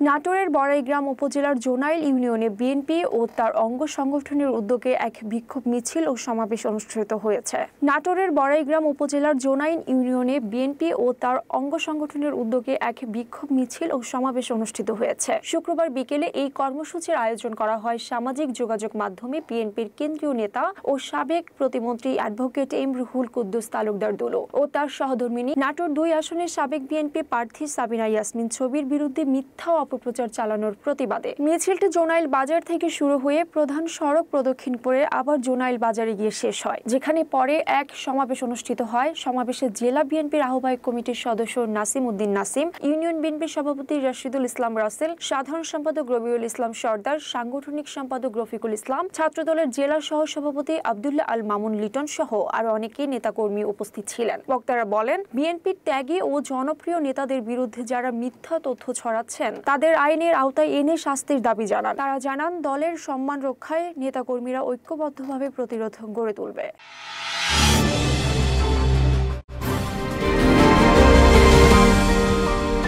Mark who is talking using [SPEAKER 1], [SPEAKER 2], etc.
[SPEAKER 1] নাটোরের বড়াইগ্রাম উপজেলার জোনাইল ইউনিয়নে বিএনপি ও তার অঙ্গ সংগঠনের উদ্যোগে এক বিক্ষোভ মিছিল ও সমাবেশ অনুষ্ঠিত হয়েছে। নাটোরের বড়াইগ্রাম উপজেলার জোনাইল ইউনিয়নে বিএনপি ও তার অঙ্গ সংগঠনের উদ্যোগে এক বিক্ষোভ মিছিল ও সমাবেশ অনুষ্ঠিত হয়েছে। শুক্রবার বিকেলে এই কর্মসূচির আয়োজন করা হয় সামাজিক যোগাযোগ মাধ্যমে বিএনপির কেন্দ্রীয় নেতা ও সাবেক প্রতিমন্ত্রী অ্যাডভোকেট এম রুহুল কুদ্দুস তালুকদার দুলু ও তার সহধর্মিণী নাটোর ২ আসনের সাবেক বিএনপি প্রার্থী সাবিনা ইয়াসমিন ছবির বিরুদ্ধে মিথ্যা অপপ্রচার চালানোর প্রতিবাদে। মিছিলটি জোনাইল বাজার থেকে শুরু হয়ে প্রধান সড়ক প্রদক্ষিণ করে আবার জোনাইল বাজারে গিয়ে শেষ হয়, যেখানে পরে এক সমাবেশ অনুষ্ঠিত হয়। সমাবেশে জেলা বিএনপির আহ্বায়ক কমিটির সদস্য নাসিম উদ্দিন নাসিম, ইউনিয়ন বিএনপির সভাপতি রাশিদুল ইসলাম রাসেল, সাধারণ সম্পাদক রবিউল ইসলাম সর্দার, সাংগঠনিক সম্পাদক রফিকুল ইসলাম, ছাত্রদলের জেলা সহ সভাপতি আব্দুল্লাহ আল মামুন লিটন সহ আরো অনেকে নেতাকর্মী উপস্থিত ছিলেন। বক্তারা বলেন, বিএনপির ত্যাগী ও জনপ্রিয় নেতাদের বিরুদ্ধে যারা মিথ্যা তথ্য ছড়াচ্ছেন তাদের আইনের আওতায় এনে শাস্তির দাবি জানান। তারা জানান, দলের সম্মান রক্ষায় নেতাকর্মীরা ঐক্যবদ্ধভাবে প্রতিরোধ গড়ে তুলবে।